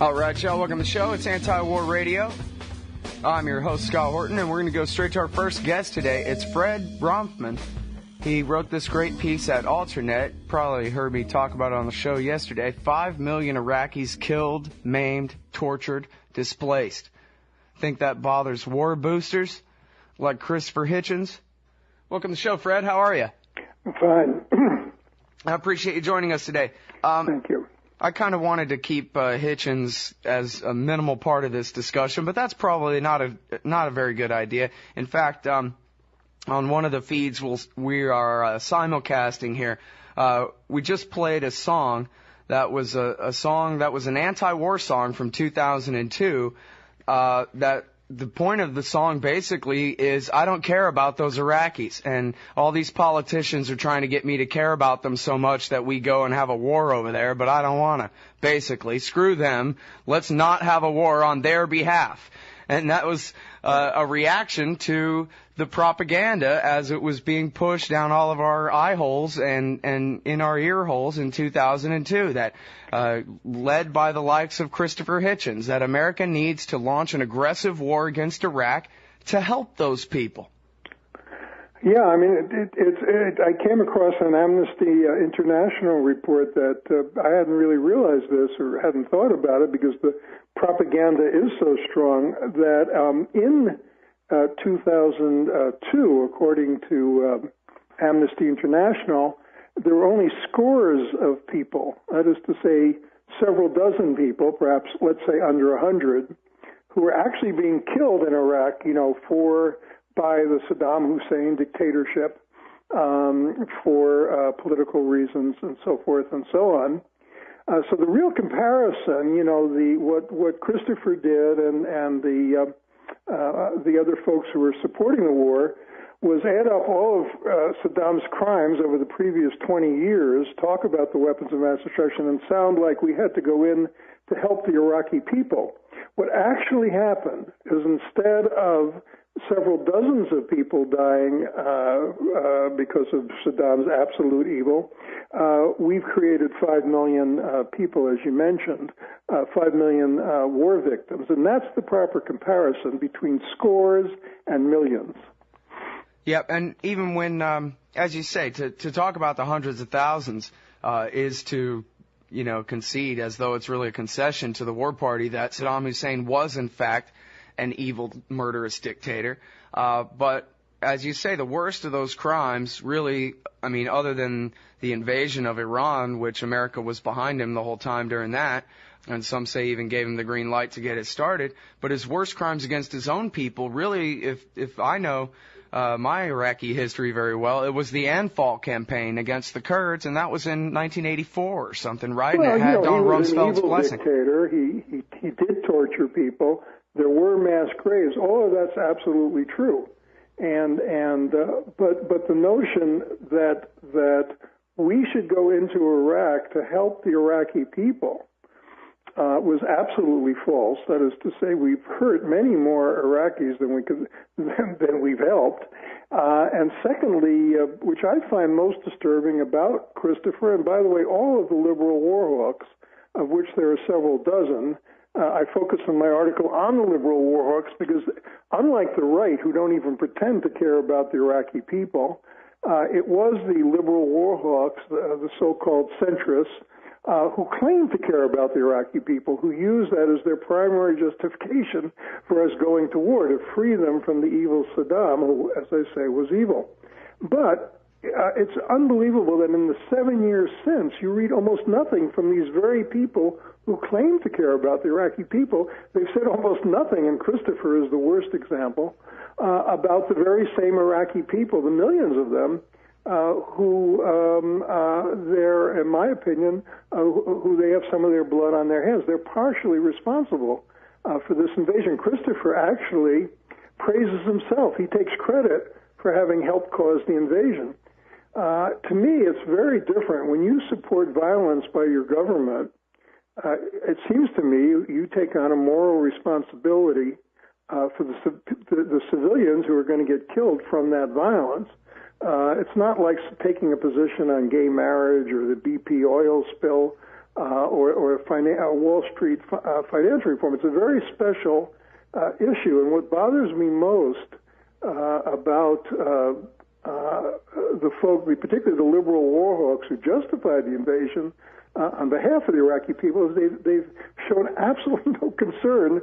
All right, y'all, welcome to the show. It's Anti-War Radio. I'm your host, Scott Horton, and we're going to go straight to our first guest today. It's Fred Branfman. He wrote this great piece at Alternate. Probably heard me talk about it on the show yesterday. 5 million Iraqis killed, maimed, tortured, displaced. Think that bothers war boosters like Christopher Hitchens? Welcome to the show, Fred. How are you? I'm fine. I appreciate you joining us today. Thank you. I kind of wanted to keep Hitchens as a minimal part of this discussion, but that's probably not a very good idea. In fact, on one of the feeds we are simulcasting here. We just played a song that was a song that was an anti-war song from 2002. That the point of the song basically is, I don't care about those Iraqis, and all these politicians are trying to get me to care about them so much that we go and have a war over there, but I don't want to. Basically, screw them. Let's not have a war on their behalf. And that was a reaction to the propaganda as it was being pushed down all of our eye holes and in our ear holes in 2002, that led by the likes of Christopher Hitchens, that America needs to launch an aggressive war against Iraq to help those people. Yeah, I mean, I came across an Amnesty International report that I hadn't really realized this or hadn't thought about it, because the propaganda is so strong that in 2002, according to Amnesty International, there were only scores of people, that is to say several dozen people, perhaps let's say under 100, who were actually being killed in Iraq, by the Saddam Hussein dictatorship for political reasons and so forth and so on. So the real comparison, what Christopher did and the other folks who were supporting the war was add up all of Saddam's crimes over the previous 20 years, talk about the weapons of mass destruction, and sound like we had to go in to help the Iraqi people. What actually happened is, instead of several dozens of people dying because of Saddam's absolute evil, we've created 5 million people, as you mentioned, 5 million war victims. And that's the proper comparison between scores and millions. Yep, and even when, as you say, to talk about the hundreds of thousands is to, concede, as though it's really a concession to the war party, that Saddam Hussein was, in fact, an evil, murderous dictator. But as you say, the worst of those crimes really, other than the invasion of Iran, which America was behind him the whole time during that, and some say even gave him the green light to get it started, but his worst crimes against his own people, really, if I know my Iraqi history very well, it was the Anfal campaign against the Kurds, and that was in 1984 or something, right? Well, and it had Don Rumsfeld's blessing. He was an evil dictator. He did torture people. There were mass graves. All of that's absolutely true, but the notion that we should go into Iraq to help the Iraqi people was absolutely false. That is to say, we've hurt many more Iraqis than we've helped. And secondly, which I find most disturbing about Christopher, and by the way, all of the liberal warhawks, of which there are several dozen. I focus in my article on the liberal warhawks because, unlike the right, who don't even pretend to care about the Iraqi people, it was the liberal warhawks, the so-called centrists, who claim to care about the Iraqi people, who use that as their primary justification for us going to war, to free them from the evil Saddam, who, as I say, was evil. But it's unbelievable that in the 7 years since, you read almost nothing from these very people who claim to care about the Iraqi people. They've said almost nothing, and Christopher is the worst example, about the very same Iraqi people, the millions of them, who they're, in my opinion, who they have some of their blood on their hands. They're partially responsible for this invasion. Christopher actually praises himself. He takes credit for having helped cause the invasion. To me, it's very different. When you support violence by your government, it seems to me you take on a moral responsibility for the civilians who are going to get killed from that violence. It's not like taking a position on gay marriage or the BP oil spill or Wall Street financial reform. It's a very special issue. And what bothers me most about the folk, particularly the liberal warhawks who justified the invasion on behalf of the Iraqi people, is they've shown absolutely no concern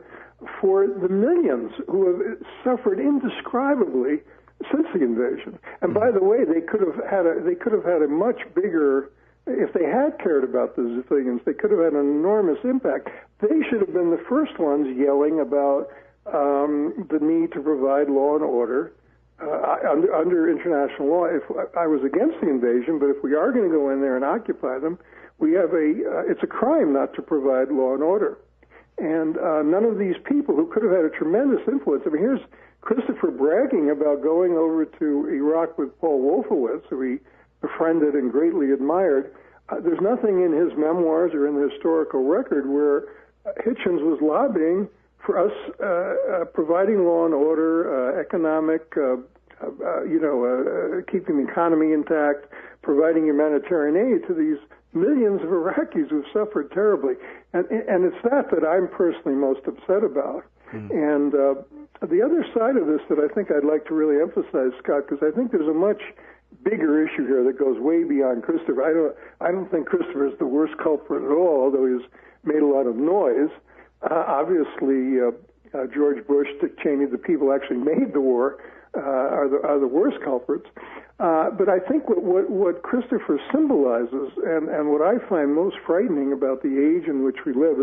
for the millions who have suffered indescribably since the invasion. And by the way, they could have had a much bigger, if they had cared about the civilians, they could have had an enormous impact. They should have been the first ones yelling about the need to provide law and order under international law. If I was against the invasion, but if we are going to go in there and occupy them, we have it's a crime not to provide law and order. And none of these people who could have had a tremendous influence. I mean, here's Christopher bragging about going over to Iraq with Paul Wolfowitz, who he befriended and greatly admired. There's nothing in his memoirs or in the historical record where Hitchens was lobbying for us providing law and order, economic, keeping the economy intact, providing humanitarian aid to these millions of Iraqis who've suffered terribly. And it's that I'm personally most upset about. And the other side of this that I think I'd like to really emphasize, Scott, because I think there's a much bigger issue here that goes way beyond Christopher. I don't think Christopher is the worst culprit at all, although he's made a lot of noise. Obviously, George Bush, Dick Cheney, the people who actually made the war, are the worst culprits. But I think what Christopher symbolizes, and what I find most frightening about the age in which we live,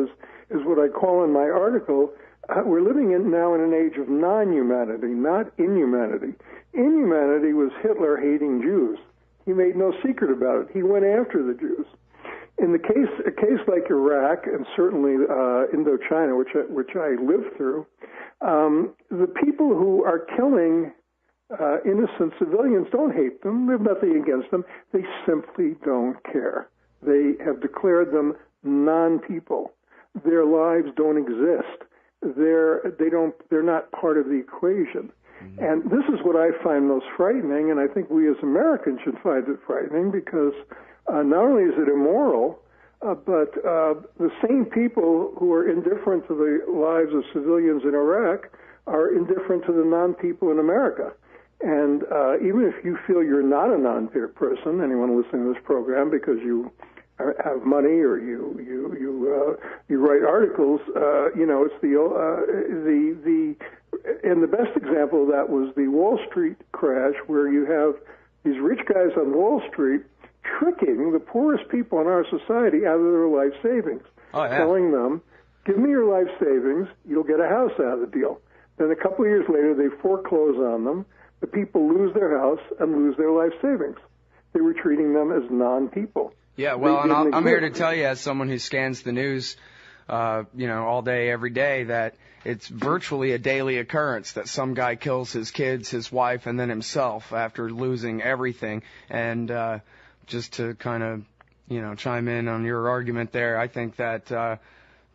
is what I call in my article, we're living now in an age of non-humanity, not inhumanity. Inhumanity was Hitler hating Jews. He made no secret about it. He went after the Jews. In a case like Iraq and certainly Indochina, which I lived through, the people who are killing innocent civilians don't hate them. They have nothing against them. They simply don't care. They have declared them non-people. Their lives don't exist. They're not part of the equation. And this is what I find most frightening, and I think we as Americans should find it frightening because not only is it immoral, but the same people who are indifferent to the lives of civilians in Iraq are indifferent to the non-people in America. And even if you feel you're not a non-person, anyone listening to this program, because you have money or you write articles, it's and the best example of that was the Wall Street crash, where you have these rich guys on Wall Street tricking the poorest people in our society out of their life savings, telling them, give me your life savings, you'll get a house out of the deal. Then a couple of years later, they foreclose on them. The people lose their house and lose their life savings. They were treating them as non-people. Yeah, well, and I'm here to tell you, as someone who scans the news, all day, every day, that it's virtually a daily occurrence that some guy kills his kids, his wife, and then himself after losing everything. And just to kind of, chime in on your argument there, I think that,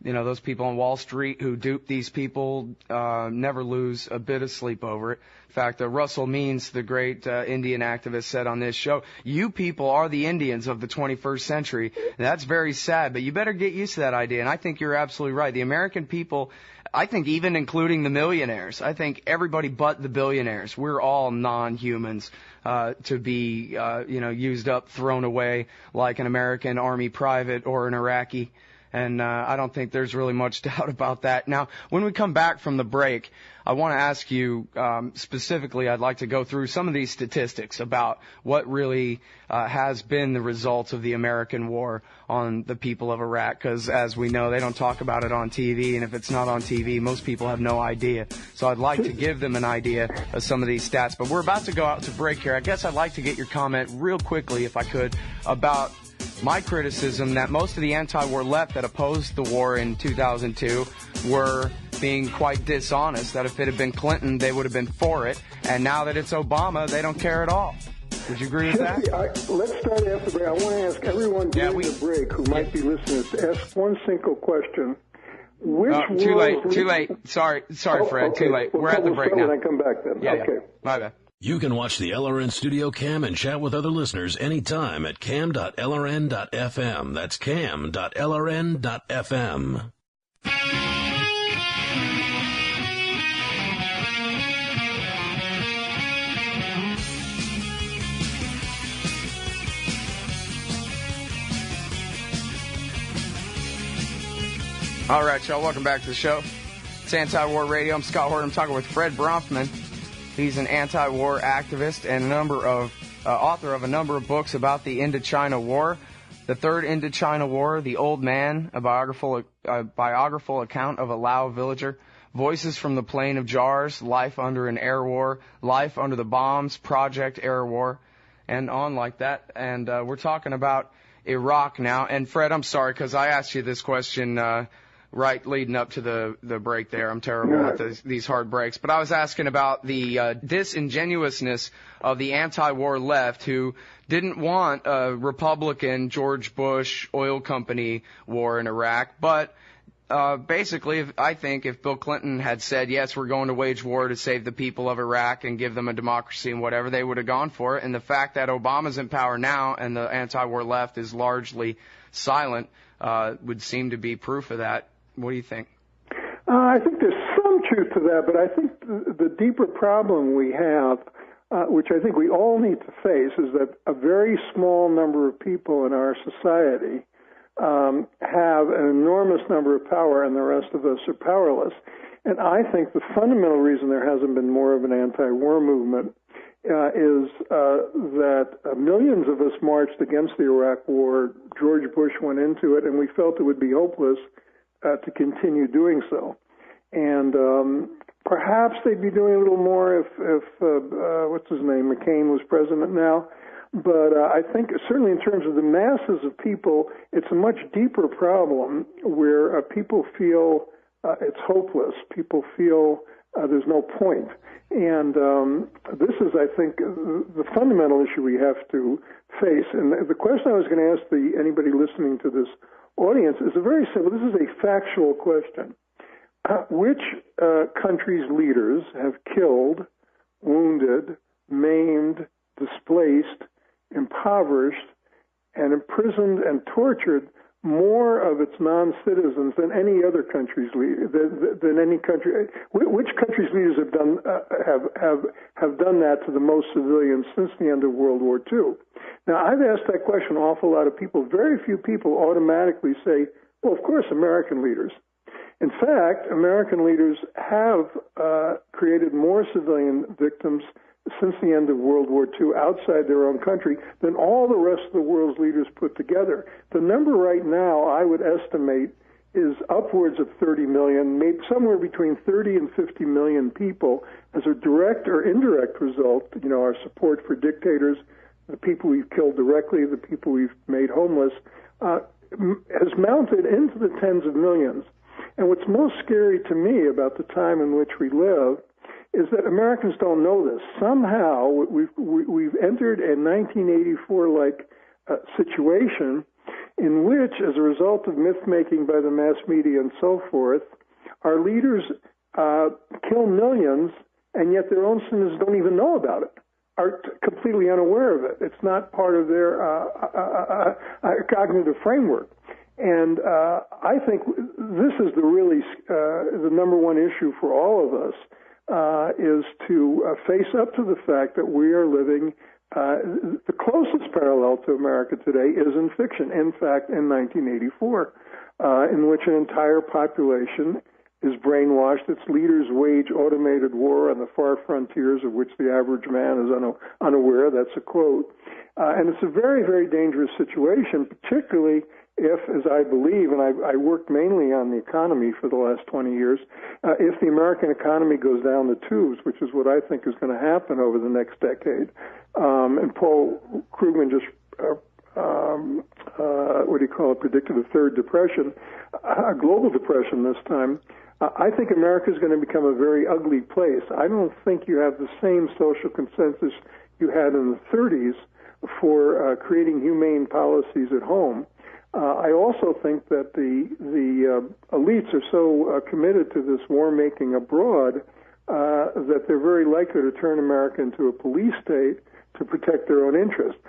those people on Wall Street who dupe these people never lose a bit of sleep over it. In fact, Russell Means, the great Indian activist, said on this show, you people are the Indians of the 21st century. And that's very sad, but you better get used to that idea. And I think you're absolutely right. The American people, I think even including the millionaires, I think everybody but the billionaires, we're all non-humans to be, used up, thrown away like an American Army private or an Iraqi. And I don't think there's really much doubt about that. Now, when we come back from the break, I want to ask you specifically, I'd like to go through some of these statistics about what really has been the result of the American war on the people of Iraq, because as we know, they don't talk about it on TV, and if it's not on TV, most people have no idea. So I'd like to give them an idea of some of these stats. But we're about to go out to break here. I guess I'd like to get your comment real quickly, if I could, about my criticism that most of the anti-war left that opposed the war in 2002 were being quite dishonest, that if it had been Clinton, they would have been for it, and now that it's Obama, they don't care at all. Would you agree with that? Let's start after the break. I want to ask everyone during the break who might be listening to ask one simple question. Too late. Sorry, Fred. Okay. Too late. We're at the break now. When I come back then. Yeah, okay. Yeah. My bad. You can watch the LRN Studio Cam and chat with other listeners anytime at cam.lrn.fm. That's cam.lrn.fm. All right, y'all. Welcome back to the show. It's Anti-War Radio. I'm Scott Horton. I'm talking with Fred Branfman. He's an anti-war activist and author of a number of books about the Indochina War. The Third Indochina War, The Old Man, a biographical account of a Lao villager, Voices from the Plain of Jars, Life Under an Air War, Life Under the Bombs, Project Air War, and on like that. And we're talking about Iraq now. And Fred, I'm sorry, because I asked you this question right leading up to the break there. I'm terrible at these hard breaks. But I was asking about the disingenuousness of the anti-war left who didn't want a Republican George Bush oil company war in Iraq. But basically, I think if Bill Clinton had said, yes, we're going to wage war to save the people of Iraq and give them a democracy and whatever, they would have gone for it. And the fact that Obama's in power now and the anti-war left is largely silent would seem to be proof of that. What do you think? I think there's some truth to that, but I think the deeper problem we have, which I think we all need to face, is that a very small number of people in our society have an enormous number of power, and the rest of us are powerless. And I think the fundamental reason there hasn't been more of an anti-war movement is that millions of us marched against the Iraq War. George Bush went into it, and we felt it would be hopeless to continue doing so. And perhaps they'd be doing a little more if what's his name, McCain was president now. But I think certainly in terms of the masses of people, it's a much deeper problem where people feel it's hopeless. People feel there's no point. And this is, I think, the fundamental issue we have to face. And the question I was going to ask anybody listening to this audience is a very simple, this is a factual question. Which country's leaders have killed, wounded, maimed, displaced, impoverished, and imprisoned and tortured more of its non-citizens than any other country's leader, than any country? Which country's leaders have done that to the most civilians since the end of World War II? Now, I've asked that question an awful lot of people. Very few people automatically say, well, of course, American leaders. In fact, American leaders have created more civilian victims since the end of World War II outside their own country than all the rest of the world's leaders put together. The number right now, I would estimate, is upwards of 30 million, maybe somewhere between 30 and 50 million people as a direct or indirect result, our support for dictators, the people we've killed directly, the people we've made homeless, has mounted into the tens of millions. And what's most scary to me about the time in which we live is that Americans don't know this. Somehow we've entered a 1984-like situation in which, as a result of myth-making by the mass media and so forth, our leaders kill millions, and yet their own citizens don't even know about it, are completely unaware of it. It's not part of their cognitive framework. And I think this is the number one issue for all of us, is to face up to the fact that we are living, the closest parallel to America today is in fiction. In fact, in 1984, in which an entire population is brainwashed. Its leaders wage automated war on the far frontiers of which the average man is unaware. That's a quote. And it's a very, very dangerous situation, particularly if, as I believe, and I worked mainly on the economy for the last 20 years, if the American economy goes down the tubes, which is what I think is going to happen over the next decade. And Paul Krugman just, predicted a third depression, a global depression this time. I think America is going to become a very ugly place. I don't think you have the same social consensus you had in the 30s for creating humane policies at home. I also think that the elites are so committed to this war making abroad that they're very likely to turn America into a police state to protect their own interests.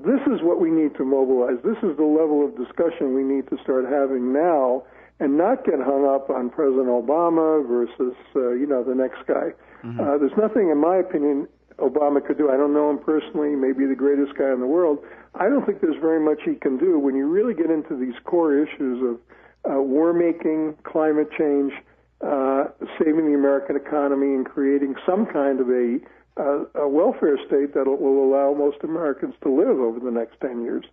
This is what we need to mobilize. This is the level of discussion we need to start having now, and not get hung up on President Obama versus the next guy. Mm-hmm. There's nothing, in my opinion, Obama could do. I don't know him personally, maybe the greatest guy in the world. I don't think there's very much he can do when you really get into these core issues of war-making, climate change, saving the American economy, and creating some kind of a welfare state that will allow most Americans to live over the next 10 years.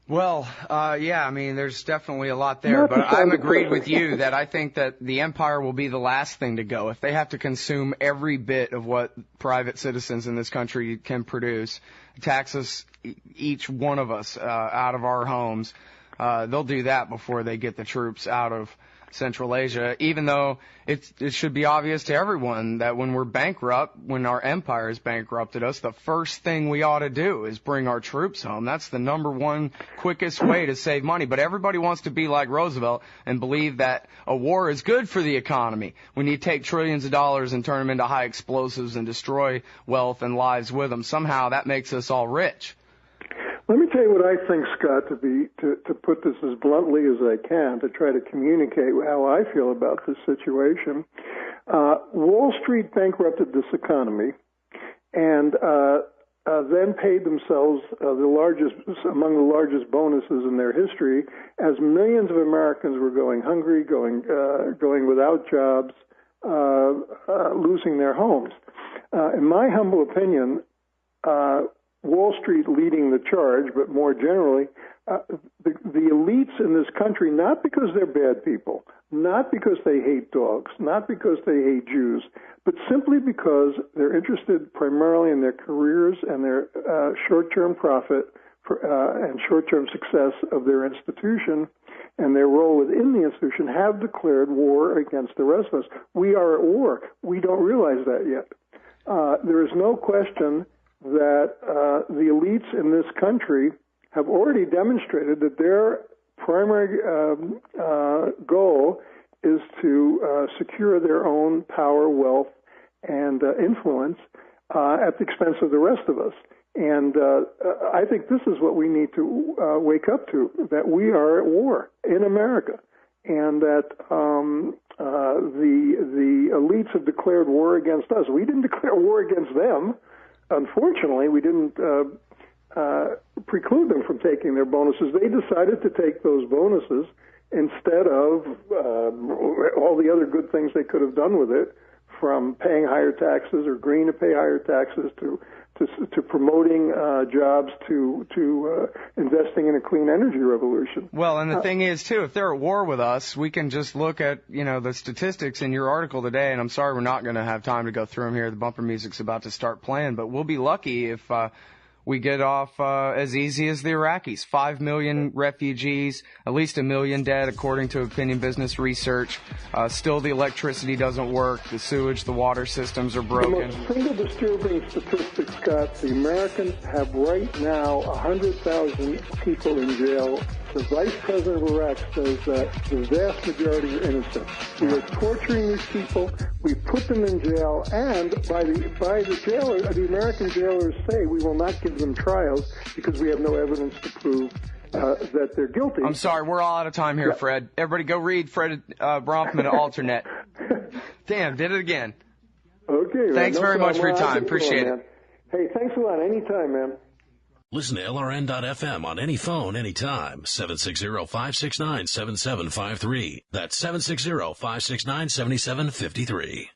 Well, yeah, I mean, there's definitely a lot there, but I'm agreed with you that I think that the empire will be the last thing to go. If they have to consume every bit of what private citizens in this country can produce, tax us, each one of us, out of our homes, they'll do that before they get the troops out of Central Asia, even though it should be obvious to everyone that when we're bankrupt, when our empire has bankrupted us, the first thing we ought to do is bring our troops home. That's the number one quickest way to save money. But everybody wants to be like Roosevelt and believe that a war is good for the economy when you take trillions of dollars and turn them into high explosives and destroy wealth and lives with them. Somehow that makes us all rich. Let me tell you what I think, Scott, to put this as bluntly as I can, to try to communicate how I feel about this situation. Wall Street bankrupted this economy and then paid themselves among the largest bonuses in their history, as millions of Americans were going hungry, going without jobs, losing their homes. In my humble opinion, Wall Street leading the charge, but more generally, the elites in this country, not because they're bad people, not because they hate dogs, not because they hate Jews, but simply because they're interested primarily in their careers and their short-term profit and short-term success of their institution and their role within the institution, have declared war against the rest of us. We are at war. We don't realize that yet. There is no question that the elites in this country have already demonstrated that their primary goal is to secure their own power, wealth, and influence at the expense of the rest of us. And I think this is what we need to wake up to, that we are at war in America, and that the elites have declared war against us. We didn't declare war against them. Unfortunately, we didn't preclude them from taking their bonuses. They decided to take those bonuses instead of all the other good things they could have done with it, from paying higher taxes or agreeing to pay higher taxes to promoting jobs to investing in a clean energy revolution. Well, and the thing is, too, if they're at war with us, we can just look at, the statistics in your article today, and I'm sorry we're not going to have time to go through them here. The bumper music's about to start playing, but we'll be lucky if we get off as easy as the Iraqis. 5 million refugees, at least 1 million dead, according to Opinion Business Research. Still, the electricity doesn't work. The sewage, the water systems are broken. The most single disturbing statistic, Scott, the Americans have right now 100,000 people in jail. The Vice President of Iraq says that the vast majority are innocent. We are torturing these people. We put them in jail, and by the jailer, the American jailers say we will not give them trials because we have no evidence to prove that they're guilty. I'm sorry, we're all out of time here, Fred. Everybody go read Fred Branfman at Alternate. Damn, did it again. Okay. Thanks very much for your time. Appreciate it. Hey, thanks a lot. Anytime, man. Listen to LRN.FM on any phone, anytime. 760-569-7753. That's 760-569-7753.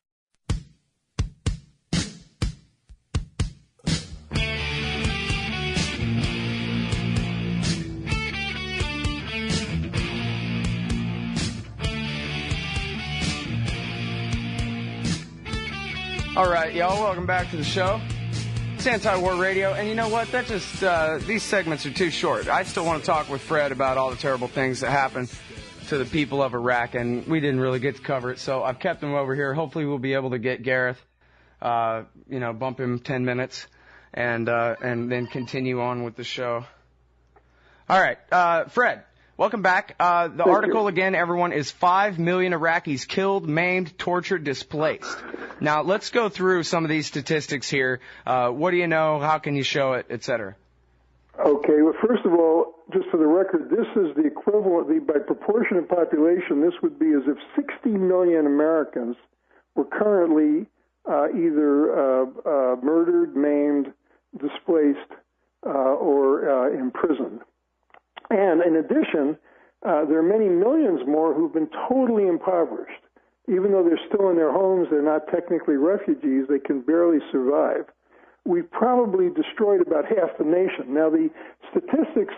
All right, y'all, welcome back to the show. It's Anti-War Radio, and you know what? That just these segments are too short. I still want to talk with Fred about all the terrible things that happened to the people of Iraq, and we didn't really get to cover it, so I've kept him over here. Hopefully we'll be able to get Gareth, bump him 10 minutes, and then continue on with the show. All right, Fred, welcome back. The article, again, everyone, is 5 million Iraqis killed, maimed, tortured, displaced. Now, let's go through some of these statistics here. What do you know? How can you show it, et cetera? Okay, well, first of all, just for the record, this is the equivalent, by proportion of population, this would be as if 60 million Americans were currently either murdered, maimed, displaced, or imprisoned. And in addition, there are many millions more who've been totally impoverished. Even though they're still in their homes, they're not technically refugees, they can barely survive. We've probably destroyed about half the nation. Now, the statistics,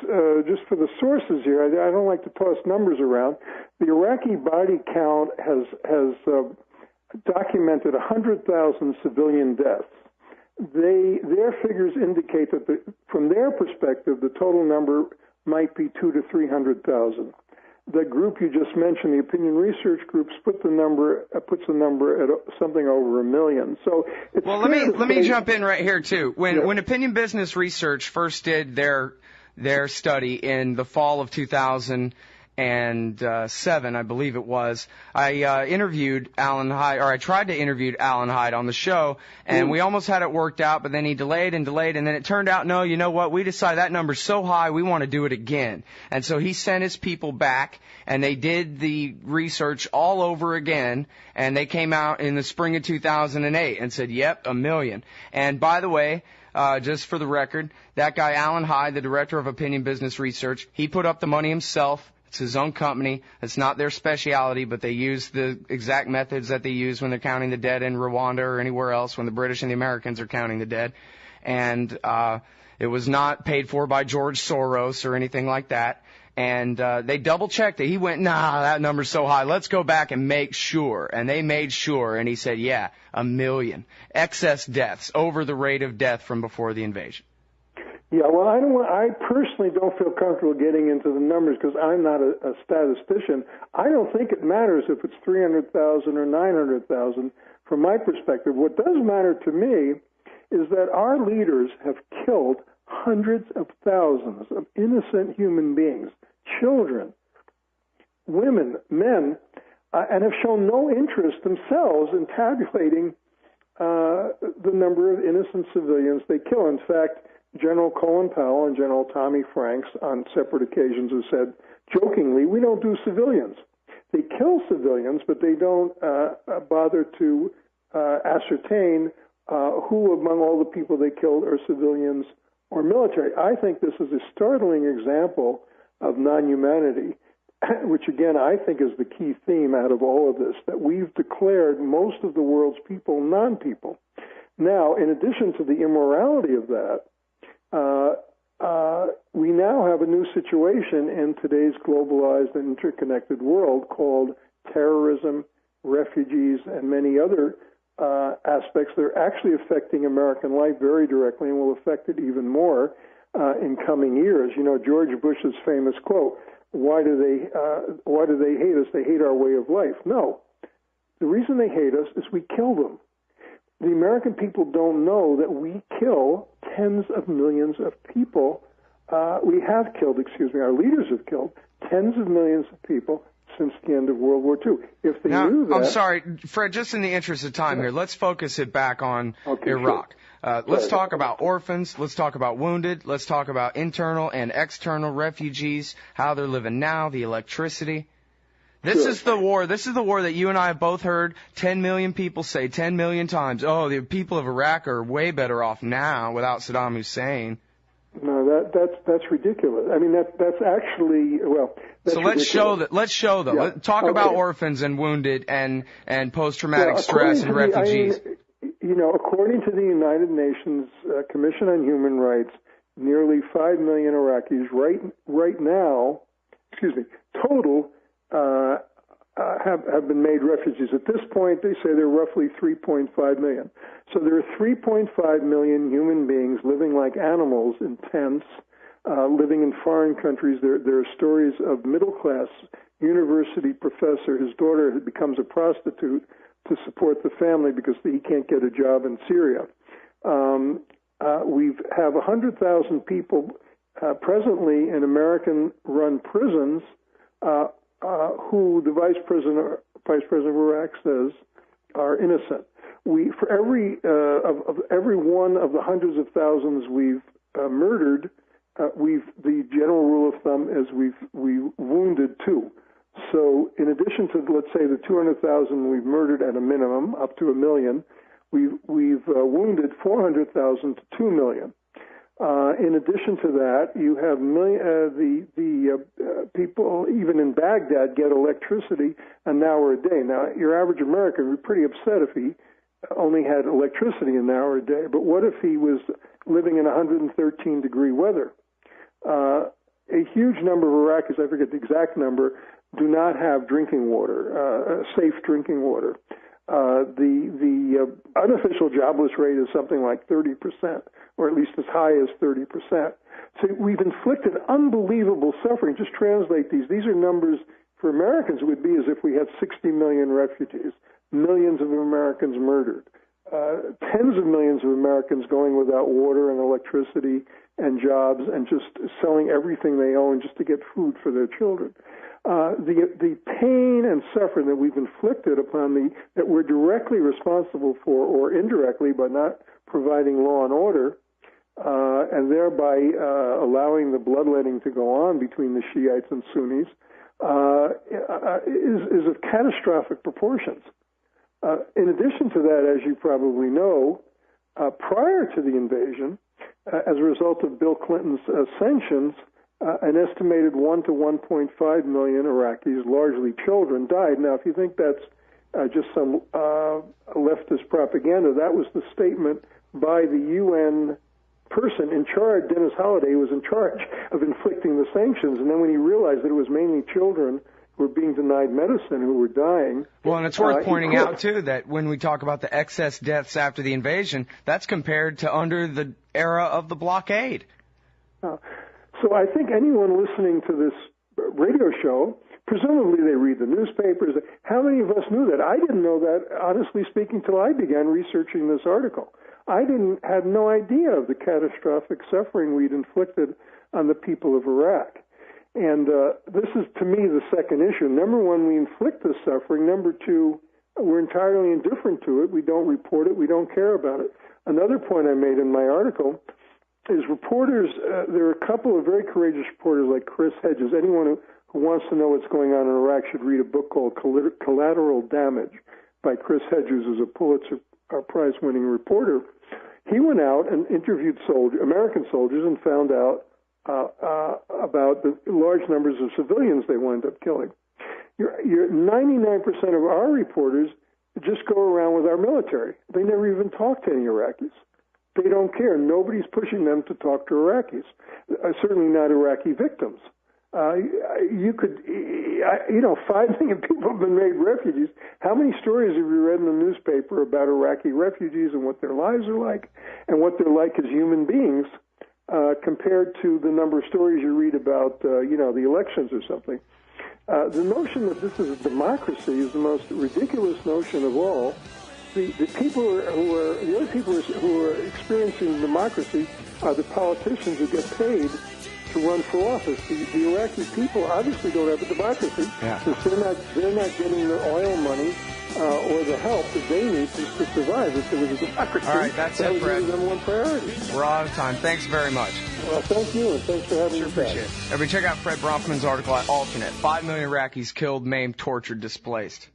just for the sources here, I don't like to toss numbers around. The Iraqi body count has documented 100,000 civilian deaths. Their figures indicate that, from their perspective, the total number might be 200,000 to 300,000. The group you just mentioned, the opinion research groups, puts the number at something over 1 million. So it's let me jump in right here too. When Opinion Business Research first did their study in the fall of 2007, I believe it was, I interviewed Alan Hyde, or I tried to interview Alan Hyde on the show, and we almost had it worked out, but then he delayed, and then it turned out, no, you know what, we decided that number's so high, we want to do it again. And so he sent his people back, and they did the research all over again, and they came out in the spring of 2008 and said, yep, 1 million. And by the way, just for the record, that guy Alan Hyde, the director of Opinion Business Research, he put up the money himself. It's his own company. It's not their specialty, but they use the exact methods that they use when they're counting the dead in Rwanda or anywhere else, when the British and the Americans are counting the dead. And it was not paid for by George Soros or anything like that. And they double-checked it. He went, nah, that number's so high. Let's go back and make sure. And they made sure. And he said, yeah, 1 million. Excess deaths over the rate of death from before the invasion. Yeah, well, I personally don't feel comfortable getting into the numbers because I'm not a statistician. I don't think it matters if it's 300,000 or 900,000 from my perspective. What does matter to me is that our leaders have killed hundreds of thousands of innocent human beings, children, women, men, and have shown no interest themselves in tabulating the number of innocent civilians they kill. In fact, General Colin Powell and General Tommy Franks on separate occasions have said, jokingly, we don't do civilians. They kill civilians, but they don't bother to ascertain who among all the people they killed are civilians or military. I think this is a startling example of non-humanity, which again I think is the key theme out of all of this, that we've declared most of the world's people non-people. Now, in addition to the immorality of that, we now have a new situation in today's globalized and interconnected world called terrorism, refugees, and many other aspects that are actually affecting American life very directly and will affect it even more in coming years. You know, George Bush's famous quote, why do they hate us? They hate our way of life. No. The reason they hate us is we kill them. The American people don't know that we kill tens of millions of people. Our leaders have killed tens of millions of people since the end of World War II. If they knew that... I'm sorry, Fred, just in the interest of time here, let's focus it back on Iraq. Sure. Let's talk about orphans. Let's talk about wounded. Let's talk about internal and external refugees, how they're living now, the electricity. This is the war. This is the war that you and I have both heard 10 million people say 10 million times. Oh, the people of Iraq are way better off now without Saddam Hussein. No, that's ridiculous. I mean, that's actually, well. That's so let's show them. Yeah. Talk about orphans and wounded and post-traumatic stress and refugees. According to the United Nations Commission on Human Rights, nearly 5 million Iraqis right now, total. Have been made refugees. At this point, they say there are roughly 3.5 million. So there are 3.5 million human beings living like animals in tents, living in foreign countries. There are stories of middle-class university professor. His daughter becomes a prostitute to support the family because he can't get a job in Syria. We have 100,000 people presently in American-run prisons who the Vice President of Iraq says are innocent. For every one of the hundreds of thousands we've murdered, the general rule of thumb is we've wounded 2. So in addition to, let's say, the 200,000 we've murdered at a minimum, up to 1 million, we've wounded 400,000 to 2 million. In addition to that, you have people, even in Baghdad, get electricity an hour a day. Now, your average American would be pretty upset if he only had electricity an hour a day. But what if he was living in 113-degree weather? A huge number of Iraqis, I forget the exact number, do not have drinking water, safe drinking water. The unofficial jobless rate is something like 30%, or at least as high as 30%. So we've inflicted unbelievable suffering. Just translate these. These are numbers for Americans. It would be as if we had 60 million refugees, millions of Americans murdered, tens of millions of Americans going without water and electricity and jobs and just selling everything they own just to get food for their children. The pain and suffering that we've inflicted upon that we're directly responsible for, or indirectly by not providing law and order, and thereby allowing the bloodletting to go on between the Shiites and Sunnis, is of catastrophic proportions. In addition to that, as you probably know, prior to the invasion, as a result of Bill Clinton's sanctions, an estimated 1 to 1.5 million Iraqis, largely children, died. Now, if you think that's just some leftist propaganda, that was the statement by the UN person in charge. Dennis Holliday was in charge of inflicting the sanctions, and then when he realized that it was mainly children who were being denied medicine, who were dying. Well, and it's worth pointing out, too, that when we talk about the excess deaths after the invasion, that's compared to under the era of the blockade. So I think anyone listening to this radio show, presumably they read the newspapers. How many of us knew that? I didn't know that, honestly speaking, till I began researching this article. I had no idea of the catastrophic suffering we'd inflicted on the people of Iraq. And this is, to me, the second issue. Number one, we inflict this suffering. Number two, we're entirely indifferent to it. We don't report it. We don't care about it. Another point I made in my article is reporters, there are a couple of very courageous reporters like Chris Hedges. Anyone who wants to know what's going on in Iraq should read a book called Collateral Damage by Chris Hedges, who's a Pulitzer Prize-winning reporter. He went out and interviewed American soldiers and found out about the large numbers of civilians they wound up killing. 99% of our reporters just go around with our military. They never even talk to any Iraqis. They don't care. Nobody's pushing them to talk to Iraqis, certainly not Iraqi victims. 5 million people have been made refugees. How many stories have you read in the newspaper about Iraqi refugees and what their lives are like and what they're like as human beings compared to the number of stories you read about, the elections or something? The notion that this is a democracy is the most ridiculous notion of all. The other people who are experiencing democracy are the politicians who get paid to run for office. The Iraqi people obviously don't have a democracy because they're not getting the oil money or the help that they need to survive. If there was a democracy, all right, that's it, Fred. That would be the number one priority. We're out of time. Thanks very much. Well, thank you, and thanks for having me back. Appreciate it. Everybody check out Fred Branfman's article at Alternate. 5 million Iraqis killed, maimed, tortured, displaced.